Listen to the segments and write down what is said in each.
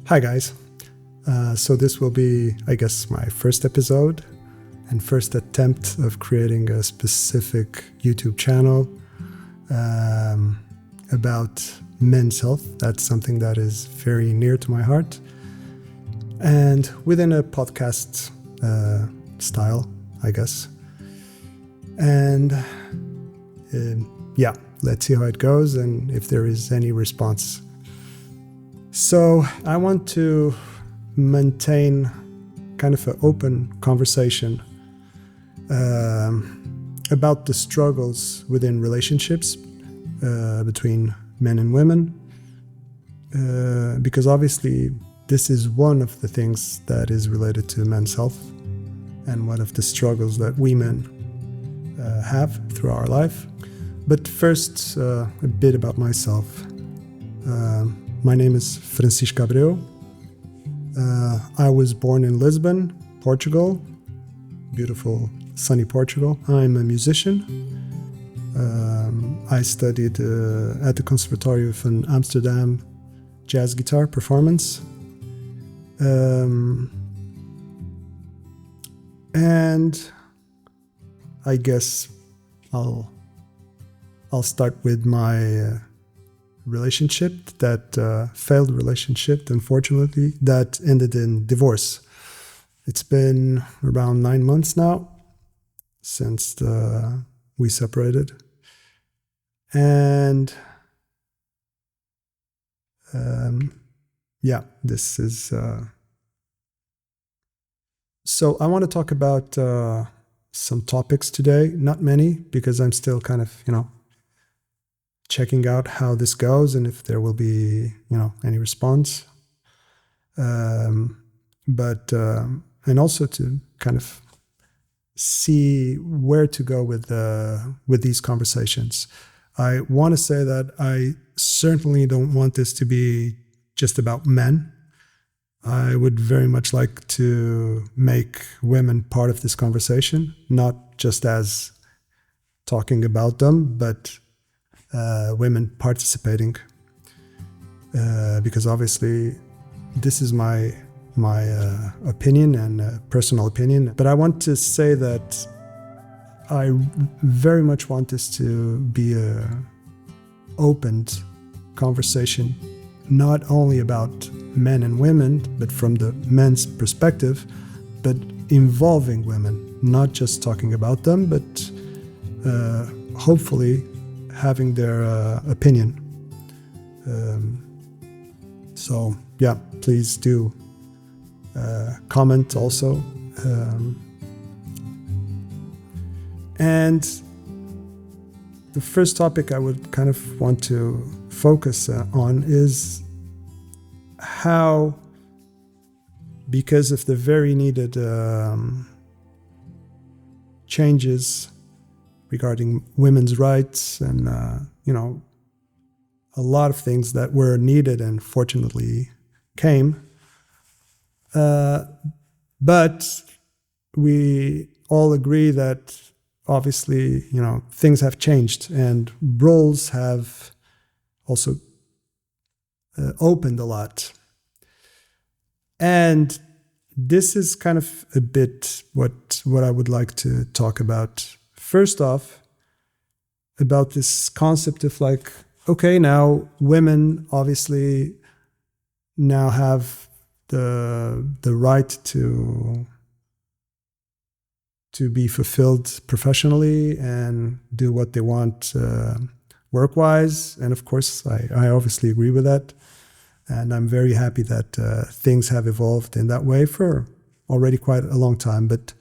Hi guys. So this will be, I guess, my first episode and first attempt of creating a specific YouTube channel about men's health. That's something that is very near to my heart. And within a podcast style, I guess. And let's see how it goes and if there is any response. So I want to maintain kind of an open conversation about the struggles within relationships between men and women, because obviously this is one of the things that is related to men's health and one of the struggles that we men have through our life. But first, a bit about myself. My name is Francisco Abreu. I was born in Lisbon, Portugal, beautiful sunny Portugal. I'm a musician. I studied at the Conservatory of Amsterdam jazz guitar performance. And I guess I'll start with my relationship, that failed relationship, unfortunately, that ended in divorce. It's been around 9 months now since we separated. And this is... So I want to talk about some topics today, not many, because I'm still kind of, checking out how this goes and if there will be, any response. And also to kind of see where to go with these conversations. I want to say that I certainly don't want this to be just about men. I would very much like to make women part of this conversation, not just as talking about them, but women participating, because obviously this is my opinion and personal opinion. But I want to say that I very much want this to be a opened conversation, not only about men and women, but from the men's perspective, but involving women, not just talking about them, but hopefully having their opinion. Please do comment also. And the first topic I would kind of want to focus on is how, because of the very needed changes regarding women's rights and, a lot of things that were needed and fortunately came. But we all agree that obviously, things have changed and roles have also opened a lot. And this is kind of a bit what I would like to talk about. First off, about this concept of okay, now women obviously now have the right to be fulfilled professionally and do what they want work-wise. And of course, I obviously agree with that. And I'm very happy that things have evolved in that way for already quite a long time. But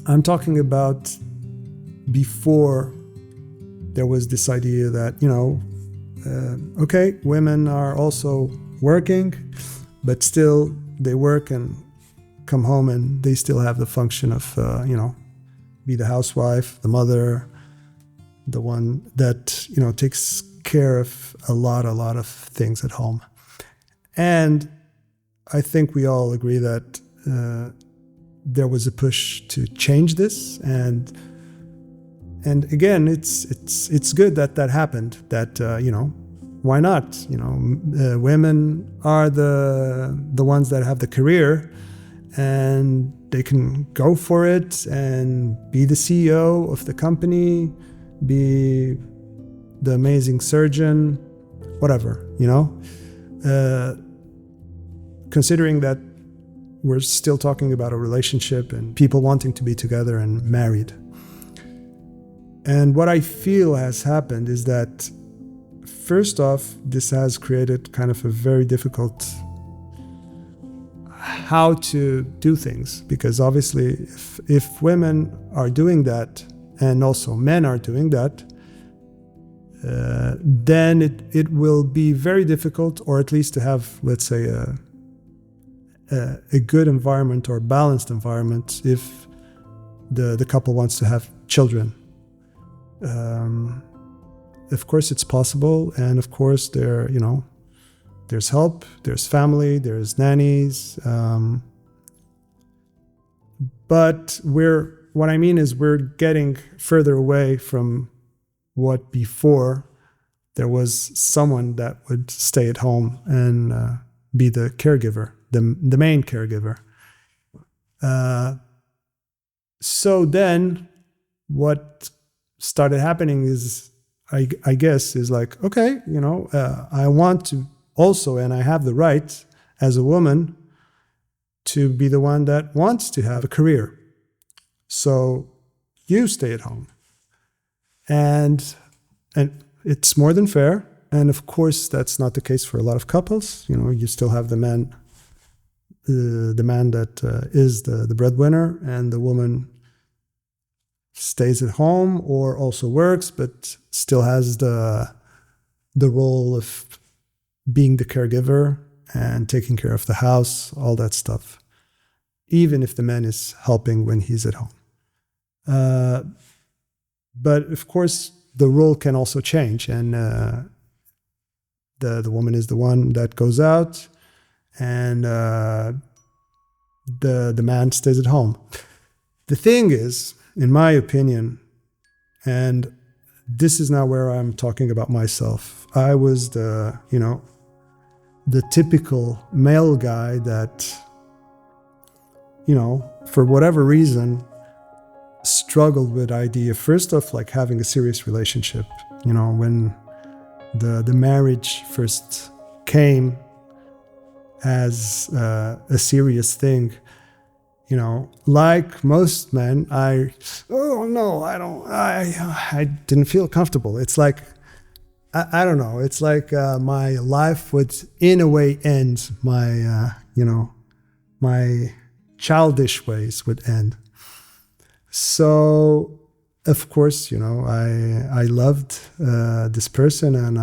I'm talking about before there was this idea that, okay, women are also working, but still they work and come home and they still have the function of, be the housewife, the mother, the one that, takes care of a lot of things at home. And I think we all agree that there was a push to change this, and again, it's good that happened. That why not? Women are the ones that have the career, and they can go for it and be the CEO of the company, be the amazing surgeon, whatever, considering that we're still talking about a relationship and people wanting to be together and married. And what I feel has happened is that, first off, this has created kind of a very difficult how to do things, because obviously if women are doing that and also men are doing that, then it will be very difficult, or at least to have, let's say, a good environment or balanced environment if the couple wants to have children. Of course it's possible, and of course there's help, there's family, there's nannies, but what I mean is we're getting further away from what before there was someone that would stay at home and be the caregiver, the main caregiver. So then what started happening is, I guess, is like, okay, I want to also, and I have the right as a woman to be the one that wants to have a career. So you stay at home. And it's more than fair. And of course, that's not the case for a lot of couples. You still have the man that is the breadwinner, and the woman stays at home or also works, but still has the role of being the caregiver and taking care of the house, all that stuff, even if the man is helping when he's at home. But of course, the role can also change, and the woman is the one that goes out, and the man stays at home. The thing is, in my opinion, and this is now where I'm talking about myself, I was the typical male guy that, for whatever reason, struggled with the idea, first of like having a serious relationship. When the marriage first came as a serious thing, like most men, I didn't feel comfortable. It's like, I don't know, it's like my life would in a way end, my childish ways would end. So, of course, I loved this person, and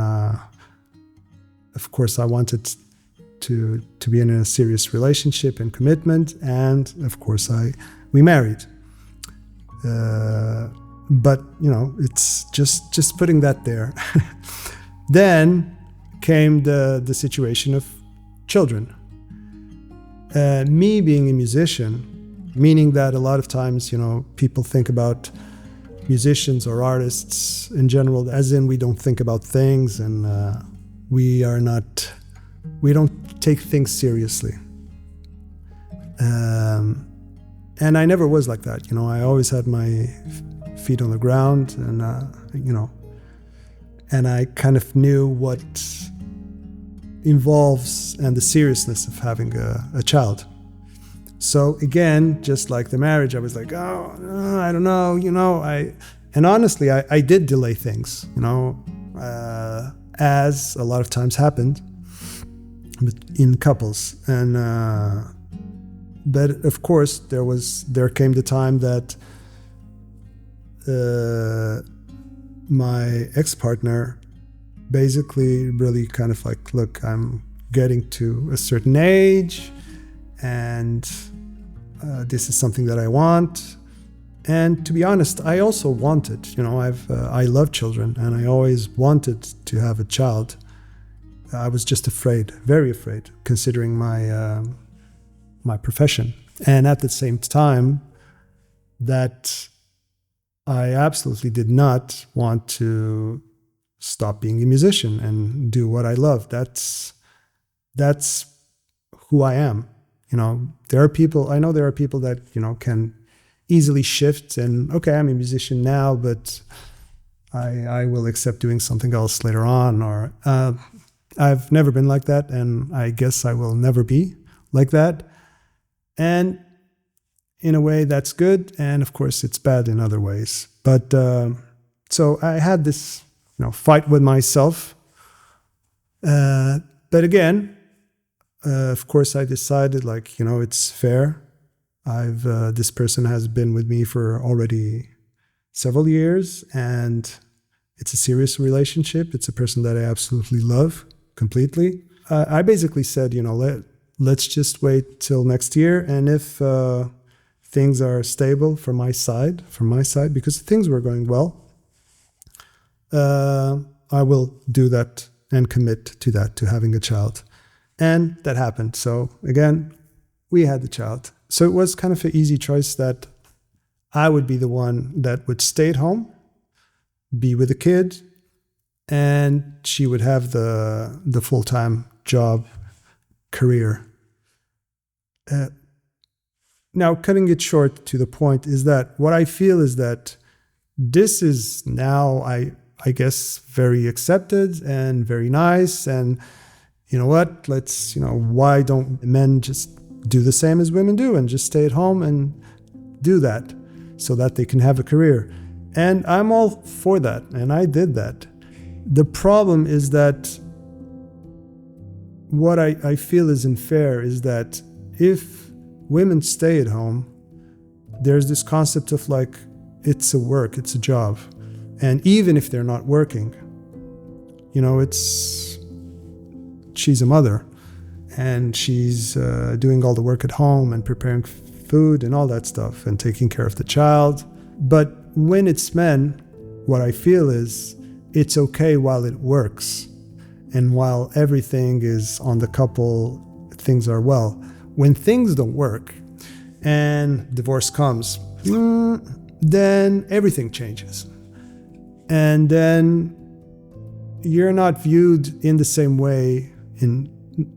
of course I wanted to be in a serious relationship and commitment, and of course we married. But it's just putting that there. Then came the situation of children. Me being a musician, meaning that a lot of times, people think about musicians or artists in general, as in we don't think about things, and we don't take things seriously. And I never was like that. I always had my feet on the ground, and and I kind of knew what involves and the seriousness of having a child. So again, just like the marriage, I was like, oh, I don't know, and honestly, I did delay things, as a lot of times happened in couples. And but of course, there came the time that my ex-partner basically really kind of like, look, I'm getting to a certain age, and this is something that I want. And to be honest, I also wanted, I love children, and I always wanted to have a child. I was just afraid, very afraid, considering my profession. And at the same time, that I absolutely did not want to stop being a musician and do what I love. That's who I am. You know, I know there are people that, you know, can easily shift and, okay, I'm a musician now, but I will accept doing something else later on. Or I've never been like that, and I guess I will never be like that. And in a way, that's good, and of course, it's bad in other ways. But so I had this, you know, fight with myself. But again, of course, I decided, like, you know, it's fair. This person has been with me for already several years, and it's a serious relationship. It's a person that I absolutely love completely. I basically said, you know, let's just wait till next year, and if things are stable from my side, because things were going well, I will do that and commit to that, to having a child. And that happened. So again, we had the child. So it was kind of an easy choice that I would be the one that would stay at home, be with the kid, and she would have the full-time job, career. Now, cutting it short to the point is that what I feel is that this is now, I guess, very accepted and very nice. And you know what? Why don't men just do the same as women do and just stay at home and do that so that they can have a career? And I'm all for that. And I did that. The problem is that what I feel is unfair is that if women stay at home, there's this concept of like, it's a work, it's a job. And even if they're not working, you know, she's a mother and she's doing all the work at home and preparing food and all that stuff and taking care of the child. But when it's men, what I feel is it's okay while it works and while everything is on the couple, things are well. When things don't work and divorce comes, then everything changes. And then you're not viewed in the same way,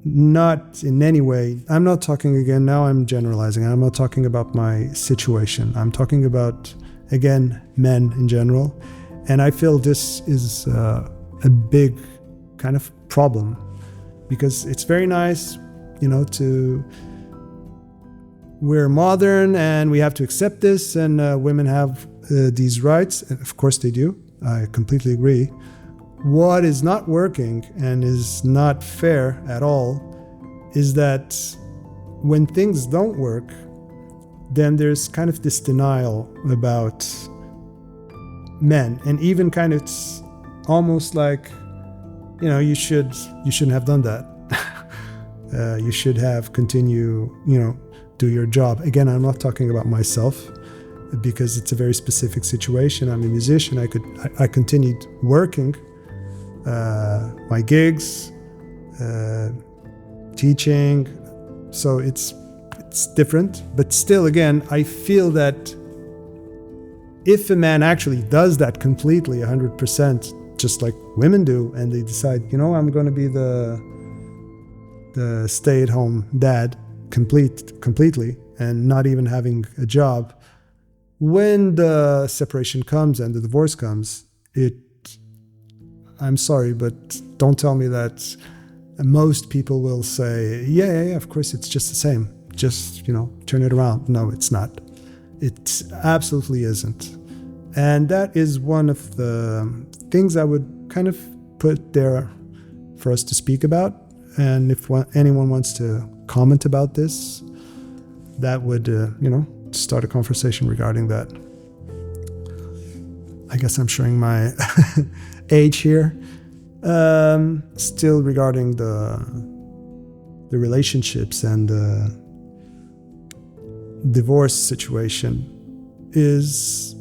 not in any way. I'm not talking again, now I'm generalizing. I'm not talking about my situation. I'm talking about, again, men in general. And I feel this is a big kind of problem because it's very nice, you know, we're modern and we have to accept this and women have these rights. And of course they do. I completely agree. What is not working and is not fair at all is that when things don't work, then there's kind of this denial about men, and even kind of it's almost like, you know, you shouldn't have done that. You should have continue, you know, do your job. Again, I'm not talking about myself because it's a very specific situation. I'm a musician. I continued working my gigs, teaching. So it's different, but still, again, I feel that if a man actually does that completely 100%, just like women do, and they decide, you know, I'm going to be the stay-at-home dad completely and not even having a job, when the separation comes and the divorce comes, I'm sorry, but don't tell me that most people will say, yeah, of course, it's just the same. Just, you know, turn it around. No, it's not. It absolutely isn't. And that is one of the things I would kind of put there for us to speak about. And if anyone wants to comment about this, that would, start a conversation regarding that. I guess I'm showing my age here. Still regarding the relationships and the divorce situation is,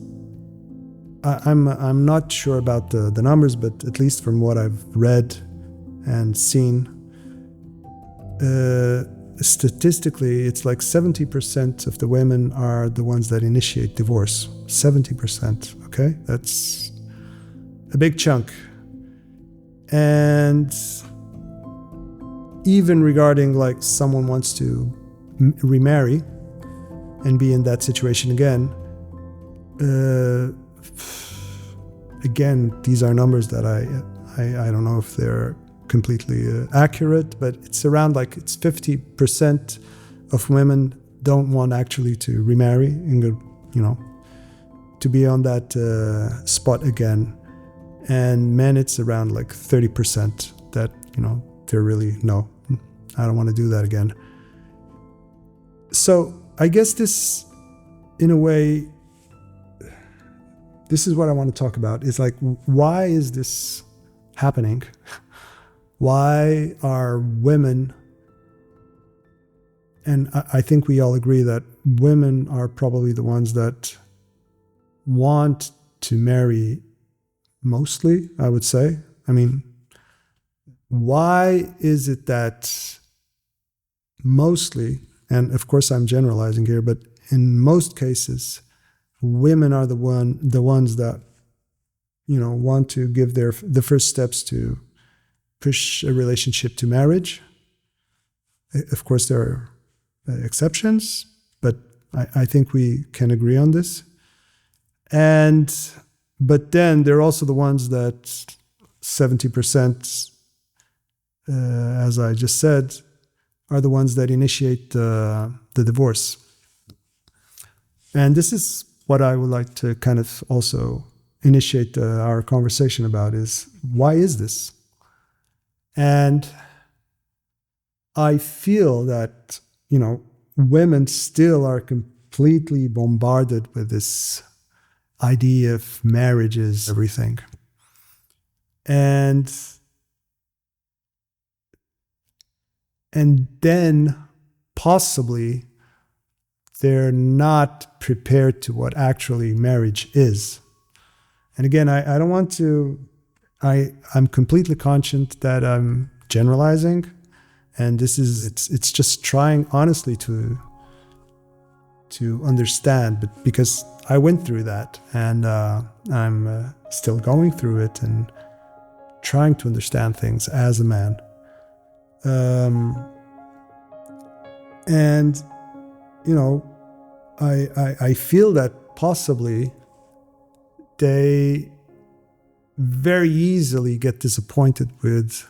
I'm not sure about the numbers, but at least from what I've read and seen, statistically, it's like 70% of the women are the ones that initiate divorce. 70%, okay? That's a big chunk. And even regarding like someone wants to remarry and be in that situation again, again, these are numbers that I don't know if they're completely accurate, but it's around like it's 50% of women don't want actually to remarry and go, to be on that spot again. And men, it's around like 30% that, they're really, no, I don't want to do that again. So I guess this, in a way, this is what I want to talk about. Is like, why is this happening? Why are women, and I think we all agree that women are probably the ones that want to marry mostly, I would say. I mean, why is it that mostly, and of course I'm generalizing here, but in most cases, women are the ones that, want to give the first steps to push a relationship to marriage. Of course, there are exceptions, but I think we can agree on this. But then there are also the ones that 70%, as I just said, are the ones that initiate the divorce. And this is what I would like to kind of also initiate our conversation about, is why is this? And I feel that, women still are completely bombarded with this idea of marriage is everything. And then possibly they're not prepared to what actually marriage is. And again, I don't want to, I'm completely conscious that I'm generalizing, and it's just trying honestly to understand, but because I went through that, and I'm still going through it and trying to understand things as a man. And I feel that possibly they very easily get disappointed with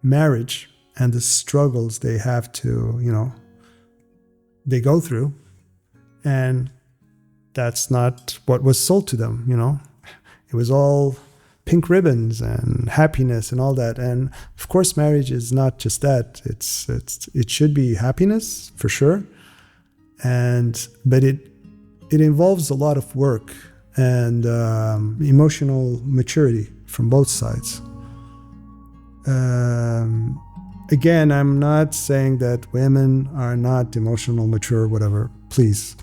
marriage and the struggles they have to, they go through. And that's not what was sold to them, It was all pink ribbons and happiness and all that. And of course, marriage is not just that. It should be happiness for sure. But it involves a lot of work and emotional maturity from both sides. Again, I'm not saying that women are not emotional mature, whatever. Please.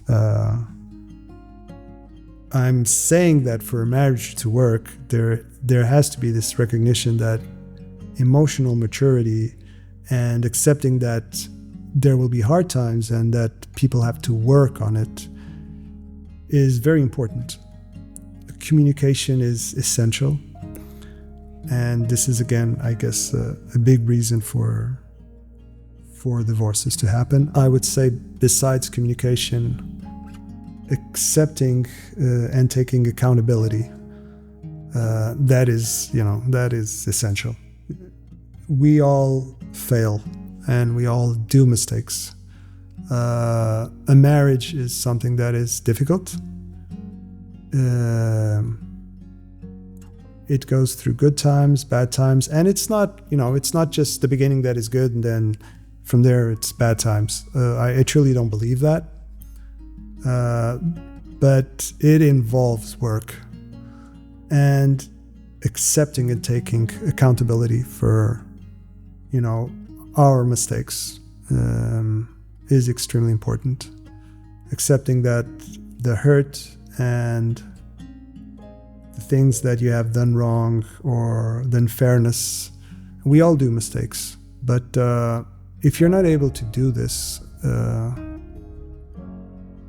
I'm saying that for a marriage to work, there has to be this recognition that emotional maturity and accepting that there will be hard times and that people have to work on it is very important. Communication is essential. And this is, again, I guess, a big reason for divorces to happen. I would say besides communication, accepting and taking accountability, that is essential. We all fail and we all do mistakes. A marriage is something that is difficult. It goes through good times, bad times, and it's not just the beginning that is good and then from there it's bad times. I truly don't believe that. But it involves work and accepting and taking accountability for, our mistakes is extremely important. Accepting that the hurt and the things that you have done wrong or the unfairness, we all do mistakes. But if you're not able to do this,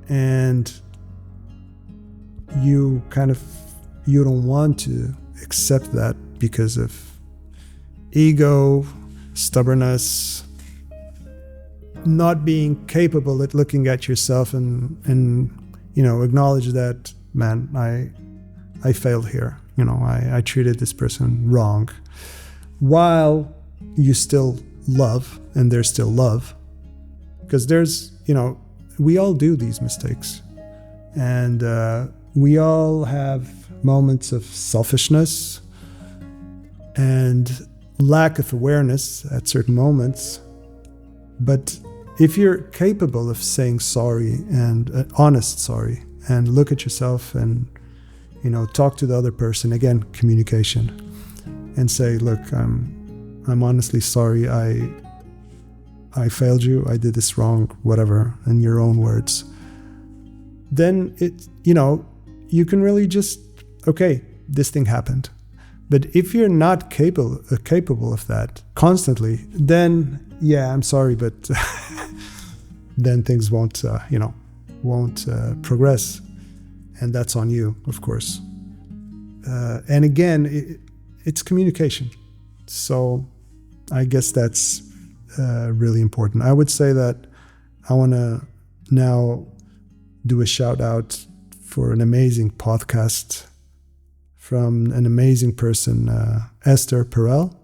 and you don't want to accept that because of ego, stubbornness, not being capable at looking at yourself and acknowledge that, man, I failed here. I treated this person wrong. While you still love, and there's still love, because there's, we all do these mistakes, and we all have moments of selfishness and lack of awareness at certain moments. But if you're capable of saying sorry, and honest sorry, and look at yourself and talk to the other person, again, communication, and say, look, I'm honestly sorry, I failed you, I did this wrong, whatever, in your own words, then you can really just, okay, this thing happened. But if you're not capable of that constantly, then yeah, I'm sorry, but then things won't progress, and that's on you, of course. And again, it's communication. So I guess that's really important. I would say that I want to now do a shout out for an amazing podcast from an amazing person, Esther Perel.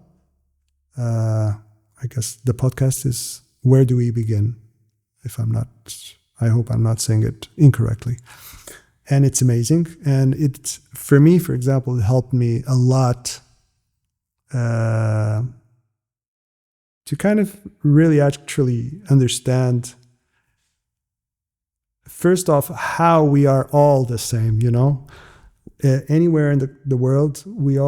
I guess the podcast is Where Do We Begin? I hope I'm not saying it incorrectly. And it's amazing. And it, for me, for example, it helped me a lot to kind of really actually understand, first off, how we are all the same, anywhere in the world, we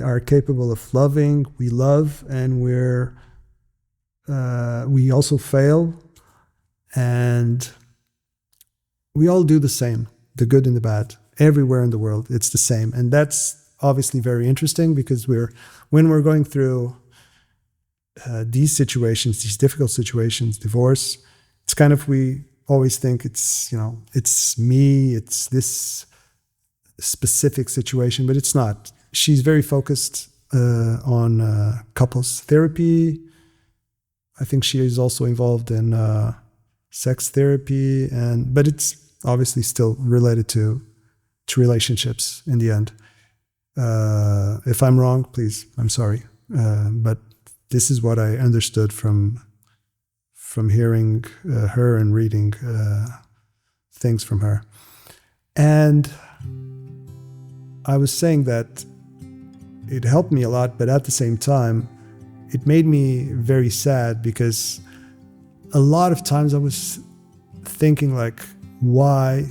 are capable of loving, we love, and we also fail, and we all do the same, the good and the bad, everywhere in the world, it's the same. And that's obviously very interesting, because when we're going through these situations, these difficult situations, divorce, it's kind of, we always think it's me, it's this specific situation, but it's not. She's very focused on couples therapy. I think she is also involved in sex therapy, but it's obviously still related to relationships in the end. If I'm wrong, please, I'm sorry. But this is what I understood from hearing her and reading things from her. And I was saying that it helped me a lot, but at the same time, it made me very sad, because a lot of times I was thinking, like, why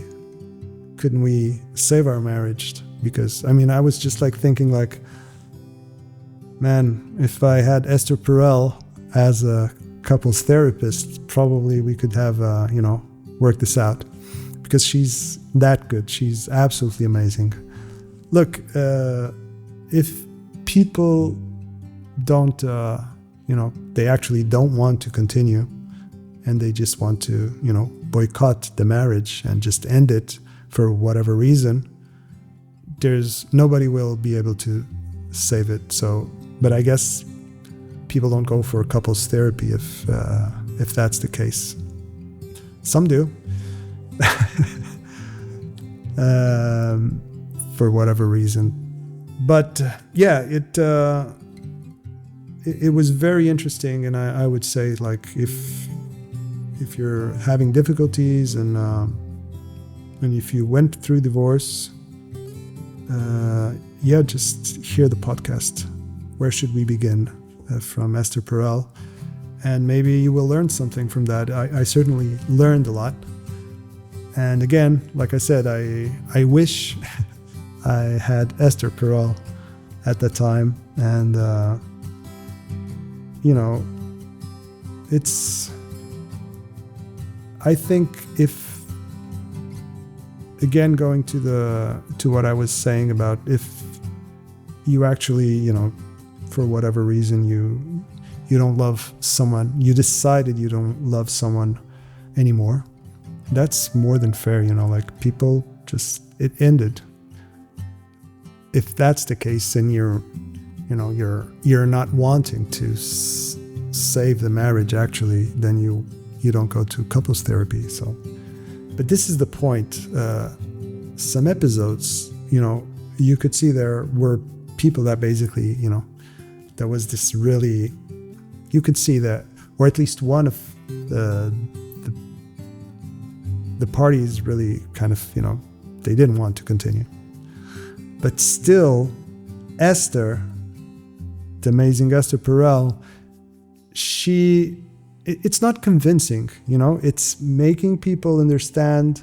couldn't we save our marriage? Because, I was just like thinking, like, man, if I had Esther Perel as a couples therapist, probably we could have, worked this out, because she's that good. She's absolutely amazing. Look, if people don't, they actually don't want to continue, and they just want to, boycott the marriage and just end it for whatever reason, nobody will be able to save it. So, but I guess people don't go for couples therapy if that's the case. Some do. For whatever reason. But yeah, it was very interesting, and I would say, like, if you're having difficulties and if you went through divorce, just hear the podcast. Where Should We Begin? From Esther Perel, and maybe you will learn something from that. I certainly learned a lot. And again, like I said, I wish I had Esther Perel at that time. And, I think if, again, going to what I was saying about, if you actually, for whatever reason you don't love someone, you decided you don't love someone anymore, that's more than fair, like, people just, it ended. if that's the case, then you're not wanting to save the marriage. Actually, then you don't go to couples therapy. So, but this is the point. Some episodes, you could see there were people that basically, there was this really, you could see that, or at least one of the parties really kind of, they didn't want to continue. But still, Esther, the amazing Esther Perel, it's not convincing, it's making people understand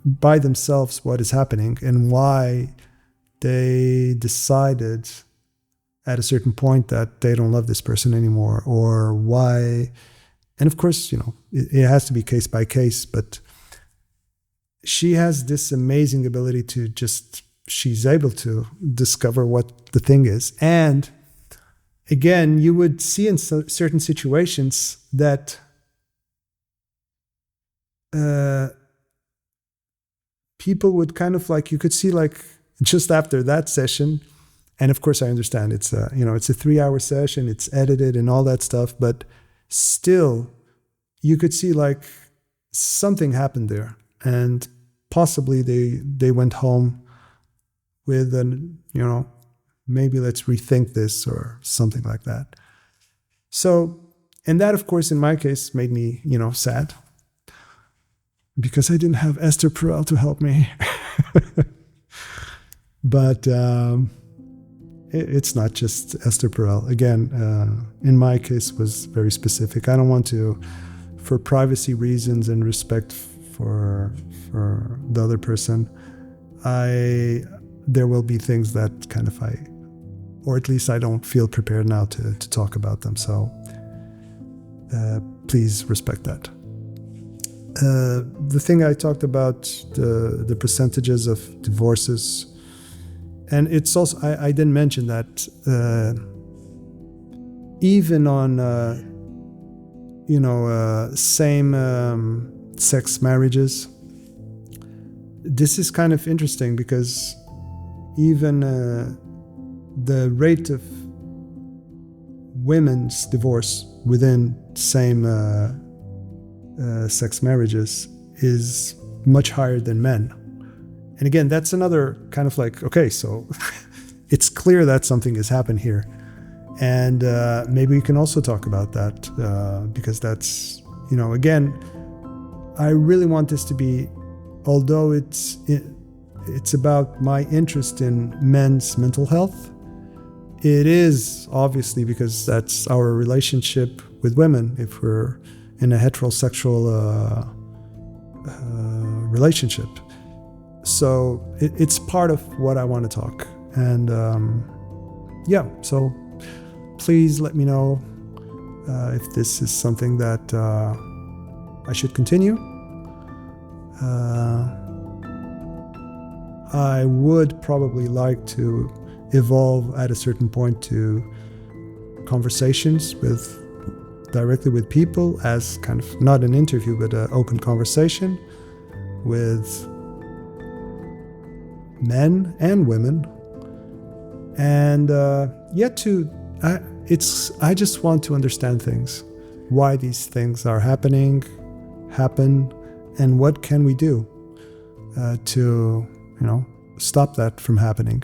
by themselves what is happening and why they decided at a certain point that they don't love this person anymore, or why. And of course, it has to be case by case, but she has this amazing ability to she's able to discover what the thing is. And again, you would see in certain situations that people would kind of you could see just after that session, and of course I understand it's a 3-hour session, it's edited and all that stuff, but still you could see something happened there, and possibly they went home with maybe let's rethink this or something like that. So, and that of course in my case made me sad, because I didn't have Esther Perel to help me. But it's not just Esther Perel. Again, in my case was very specific. I don't want to, for privacy reasons and respect for the other person, there will be things that kind of or at least I don't feel prepared now to talk about them. So please respect that. The thing I talked about, the percentages of divorces, and it's also, I didn't mention that even on same sex marriages, this is kind of interesting, because even the rate of women's divorce within same sex marriages is much higher than men. And again, that's another kind of okay, so it's clear that something has happened here. And maybe we can also talk about that, because that's, again, I really want this to be, although it's about my interest in men's mental health, it is obviously because that's our relationship with women if we're in a heterosexual relationship. So it's part of what I want to talk. And so please let me know if this is something that I should continue. I would probably like to evolve at a certain point to conversations directly with people, as kind of not an interview, but an open conversation with men and women. And I just want to understand things, why these things are happen, and what can we do to stop that from happening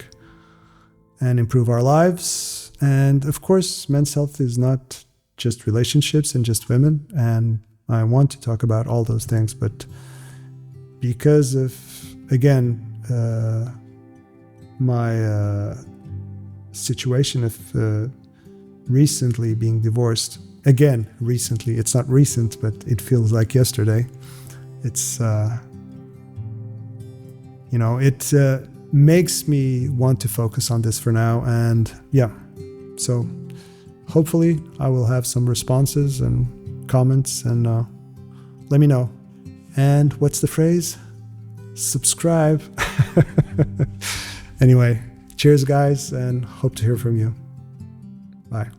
and improve our lives. And of course, men's health is not just relationships and just women, and I want to talk about all those things, but because of, again, my situation of recently being divorced. Again, recently, it's not recent, but it feels like yesterday. It's, it makes me want to focus on this for now. And so hopefully I will have some responses and comments, and let me know. And what's the phrase? Subscribe. Anyway, cheers guys, and hope to hear from you. Bye.